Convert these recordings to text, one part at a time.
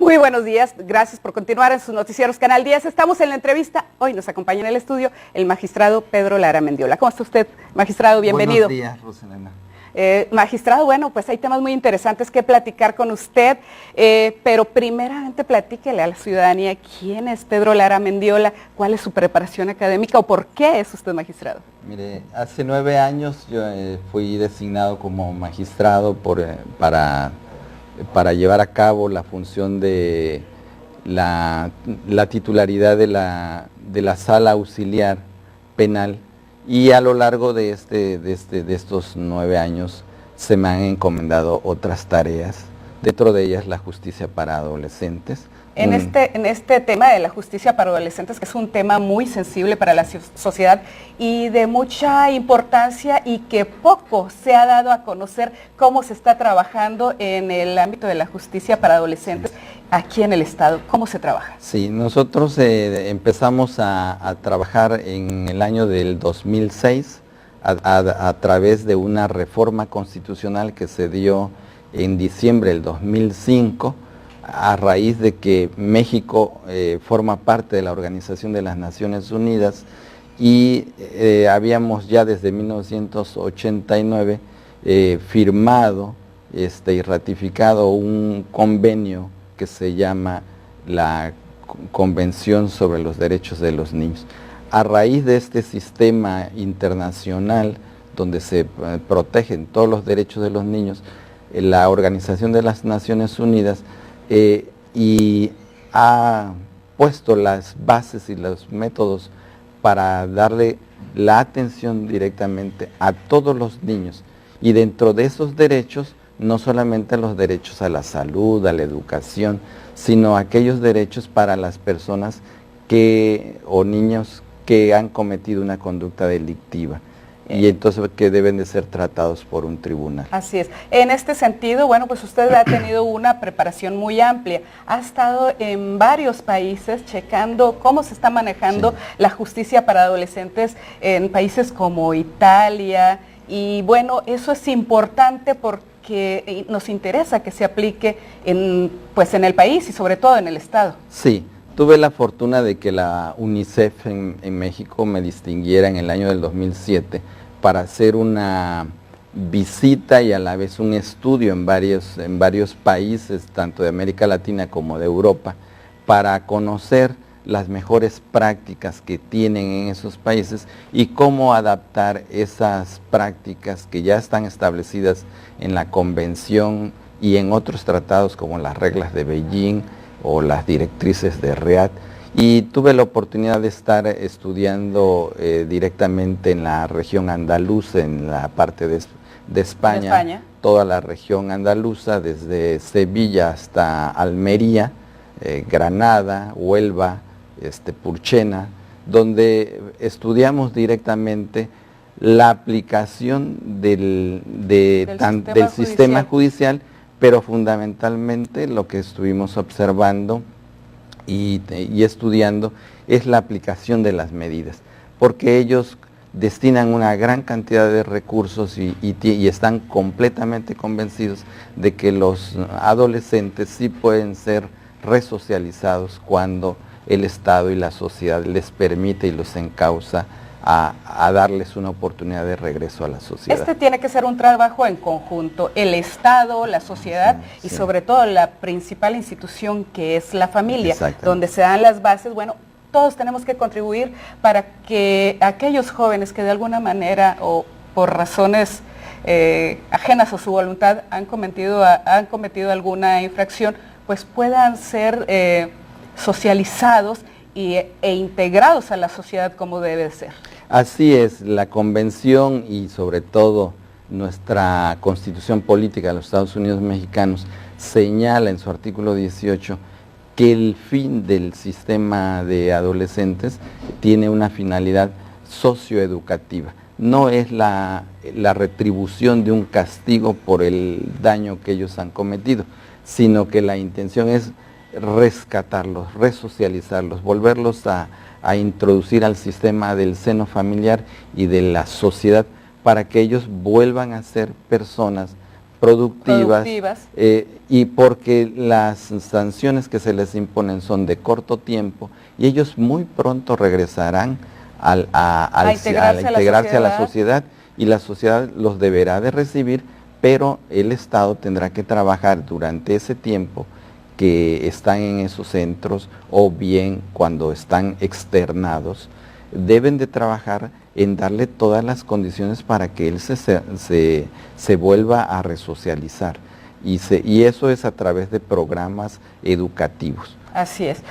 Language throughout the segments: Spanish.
Muy buenos días, gracias por continuar en sus noticieros Canal 10. Estamos en la entrevista, hoy nos acompaña en el estudio el magistrado Pedro Lara Mendiola. ¿Cómo está usted, magistrado? Bienvenido. Buenos días, Roselena. Magistrado, bueno, pues hay temas muy interesantes que platicar con usted, pero primeramente platíquele a la ciudadanía quién es Pedro Lara Mendiola, cuál es su preparación académica o por qué es usted magistrado. Mire, hace 9 años yo fui designado como magistrado para llevar a cabo la función de la titularidad de la sala auxiliar penal, y a lo largo de estos 9 años se me han encomendado otras tareas, dentro de ellas la justicia para adolescentes. En este tema de la justicia para adolescentes, que es un tema muy sensible para la sociedad y de mucha importancia y que poco se ha dado a conocer cómo se está trabajando en el ámbito de la justicia para adolescentes aquí en el Estado. ¿Cómo se trabaja? Sí, nosotros empezamos a trabajar en el año del 2006 a través de una reforma constitucional que se dio en diciembre del 2005, a raíz de que México forma parte de la Organización de las Naciones Unidas y habíamos ya desde 1989 firmado y ratificado un convenio que se llama la Convención sobre los Derechos de los Niños. A raíz de este sistema internacional donde se protegen todos los derechos de los niños, la Organización de las Naciones Unidas y ha puesto las bases y los métodos para darle la atención directamente a todos los niños, y dentro de esos derechos no solamente los derechos a la salud, a la educación, sino aquellos derechos para las personas o niños que han cometido una conducta delictiva, y entonces que deben de ser tratados por un tribunal. Así es. En este sentido, bueno, pues usted ha tenido una preparación muy amplia. Ha estado en varios países checando cómo se está manejando la justicia para adolescentes en países como Italia, y bueno, eso es importante porque nos interesa que se aplique en el país y sobre todo en el Estado. Sí. Tuve la fortuna de que la UNICEF en México me distinguiera en el año del 2007 para hacer una visita y a la vez un estudio en varios países, tanto de América Latina como de Europa, para conocer las mejores prácticas que tienen en esos países y cómo adaptar esas prácticas que ya están establecidas en la Convención y en otros tratados como las reglas de Beijing o las directrices de Riad, y tuve la oportunidad de estar estudiando directamente en la región andaluza, en la parte de España, toda la región andaluza, desde Sevilla hasta Almería, Granada, Huelva, Purchena, donde estudiamos directamente la aplicación del sistema judicial, pero fundamentalmente lo que estuvimos observando y estudiando es la aplicación de las medidas, porque ellos destinan una gran cantidad de recursos y están completamente convencidos de que los adolescentes sí pueden ser resocializados cuando el Estado y la sociedad les permite y los encausa a darles una oportunidad de regreso a la sociedad. Este tiene que ser un trabajo en conjunto, el Estado, la sociedad y sobre todo la principal institución que es la familia, donde se dan las bases. Bueno, todos tenemos que contribuir para que aquellos jóvenes que de alguna manera o por razones ajenas a su voluntad han cometido alguna infracción, pues puedan ser socializados e integrados a la sociedad como debe ser. Así es, la Convención y sobre todo nuestra Constitución Política de los Estados Unidos Mexicanos señala en su artículo 18 que el fin del sistema de adolescentes tiene una finalidad socioeducativa. No es la retribución de un castigo por el daño que ellos han cometido, sino que la intención es rescatarlos, resocializarlos, volverlos a introducir al sistema del seno familiar y de la sociedad para que ellos vuelvan a ser personas productivas. Y porque las sanciones que se les imponen son de corto tiempo y ellos muy pronto regresarán a integrarse a la sociedad y la sociedad los deberá de recibir, pero el Estado tendrá que trabajar durante ese tiempo que están en esos centros o bien cuando están externados, deben de trabajar en darle todas las condiciones para que él se vuelva a resocializar. Y eso es a través de programas educativos. Así es.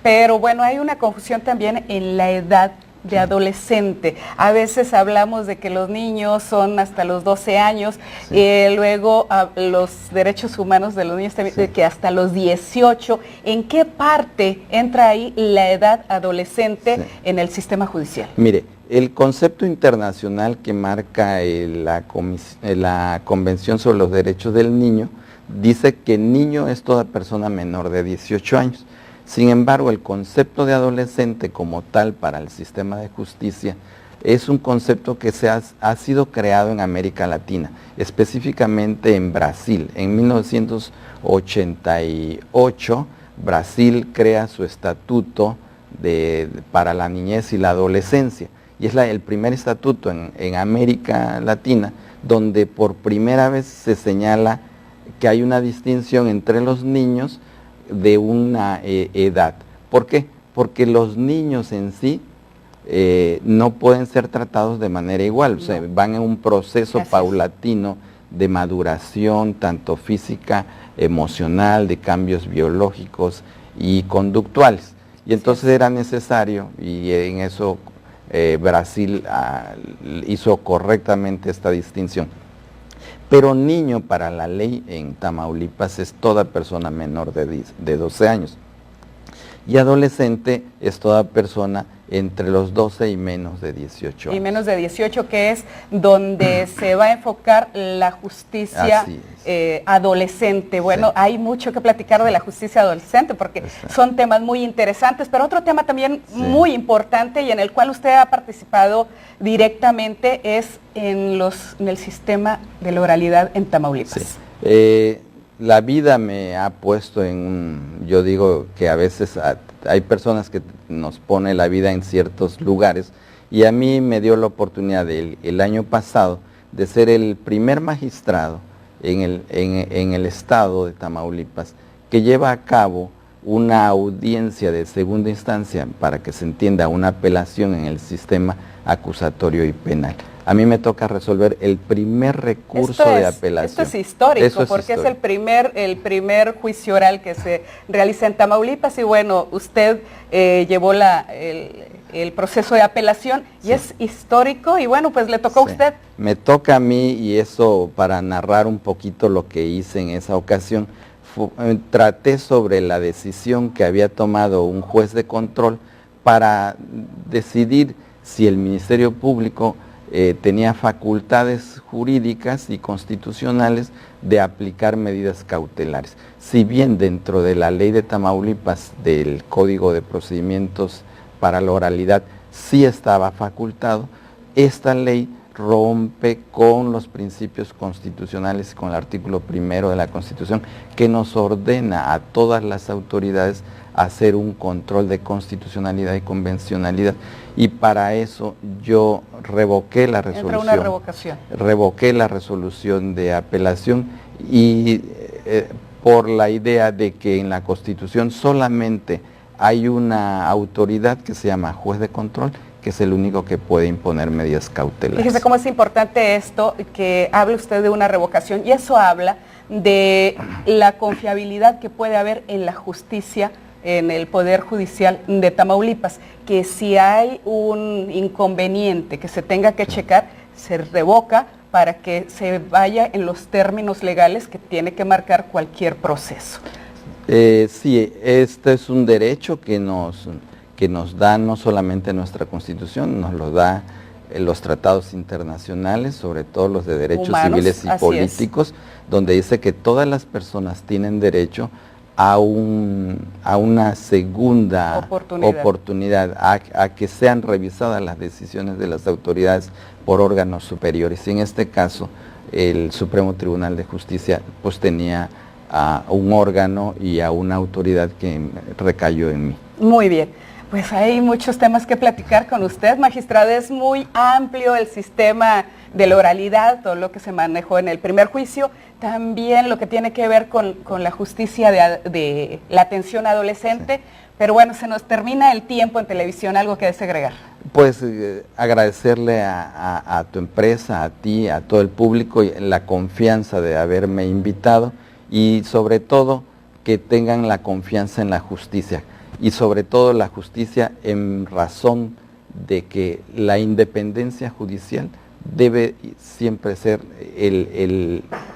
Pero bueno, hay una confusión también en la edad de adolescente. A veces hablamos de que los niños son hasta los 12 años, luego los derechos humanos de los niños también, de que hasta los 18. ¿En qué parte entra ahí la edad adolescente en el sistema judicial? Mire, el concepto internacional que marca la Convención sobre los Derechos del Niño dice que niño es toda persona menor de 18 años. Sin embargo, el concepto de adolescente como tal para el sistema de justicia es un concepto que ha sido creado en América Latina, específicamente en Brasil. En 1988, Brasil crea su estatuto para la niñez y la adolescencia. Y es el primer estatuto en América Latina donde por primera vez se señala que hay una distinción entre los niños de una edad. ¿Por qué? Porque los niños en sí no pueden ser tratados de manera igual, o sea, van en un proceso paulatino de maduración, tanto física, emocional, de cambios biológicos y conductuales. Y entonces era necesario, y en eso Brasil hizo correctamente esta distinción. Pero niño para la ley en Tamaulipas es toda persona menor de 12 años. Y adolescente es toda persona entre los 12 y menos de 18 años. Y menos de 18, que es donde se va a enfocar la justicia adolescente. Bueno, hay mucho que platicar de la justicia adolescente porque son temas muy interesantes, pero otro tema también muy importante y en el cual usted ha participado directamente es en el sistema de la oralidad en Tamaulipas. La vida me ha puesto yo digo que a veces hay personas que nos pone la vida en ciertos lugares y a mí me dio la oportunidad el año pasado de ser el primer magistrado en el estado de Tamaulipas que lleva a cabo una audiencia de segunda instancia, para que se entienda, una apelación en el sistema acusatorio y penal. A mí me toca resolver el primer recurso de apelación. Esto es histórico, porque es el primer juicio oral que se realiza en Tamaulipas y bueno, usted llevó el proceso de apelación y es histórico y bueno, pues le tocó a usted. Me toca a mí y eso para narrar un poquito lo que hice en esa ocasión. Traté sobre la decisión que había tomado un juez de control para decidir si el Ministerio Público tenía facultades jurídicas y constitucionales de aplicar medidas cautelares. Si bien dentro de la ley de Tamaulipas del Código de Procedimientos para la Oralidad sí estaba facultado, esta ley rompe con los principios constitucionales y con el artículo 1 de la Constitución que nos ordena a todas las autoridades hacer un control de constitucionalidad y convencionalidad. Y para eso yo revoqué la resolución. Entra una revocación. Revoqué la resolución de apelación y por la idea de que en la Constitución solamente hay una autoridad que se llama juez de control, que es el único que puede imponer medidas cautelares. Fíjese cómo es importante esto, que hable usted de una revocación, y eso habla de la confiabilidad que puede haber en la justicia, en el Poder Judicial de Tamaulipas, que si hay un inconveniente que se tenga que checar, se revoca para que se vaya en los términos legales que tiene que marcar cualquier proceso. Sí, este es un derecho que nos da no solamente nuestra Constitución, nos lo da los tratados internacionales, sobre todo los de derechos civiles y políticos, donde dice que todas las personas tienen derecho a una segunda oportunidad a que sean revisadas las decisiones de las autoridades por órganos superiores. Y en este caso, el Supremo Tribunal de Justicia pues tenía a un órgano y a una autoridad que recayó en mí. Muy bien. Pues hay muchos temas que platicar con usted, magistrado. Es muy amplio el sistema de la oralidad, todo lo que se manejó en el primer juicio, también lo que tiene que ver con la justicia de la atención adolescente, sí. Pero bueno, se nos termina el tiempo en televisión, ¿algo que desagregar? Pues agradecerle a tu empresa, a ti, a todo el público, la confianza de haberme invitado y sobre todo que tengan la confianza en la justicia. Y sobre todo la justicia en razón de que la independencia judicial debe siempre ser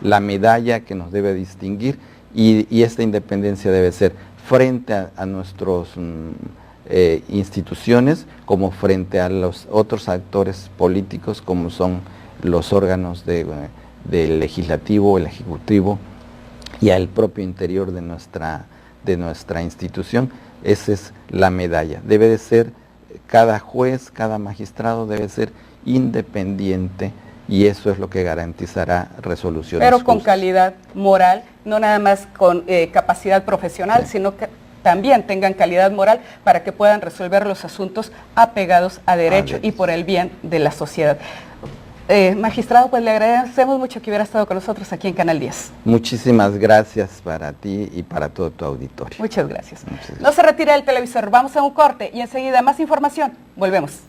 la medalla que nos debe distinguir y esta independencia debe ser frente a nuestras instituciones como frente a los otros actores políticos como son los órganos del legislativo, el ejecutivo y al propio interior de nuestra institución. Esa es la medalla. Debe de ser, cada juez, cada magistrado debe ser independiente y eso es lo que garantizará resoluciones pero con justas. Calidad moral, no nada más con capacidad profesional, sí. Sino que también tengan calidad moral para que puedan resolver los asuntos apegados a derecho y por el bien de la sociedad. Magistrado, pues le agradecemos mucho que hubiera estado con nosotros aquí en Canal 10. Muchísimas gracias para ti y para todo tu auditorio. Muchas gracias. No se retire del televisor, vamos a un corte y enseguida más información. Volvemos.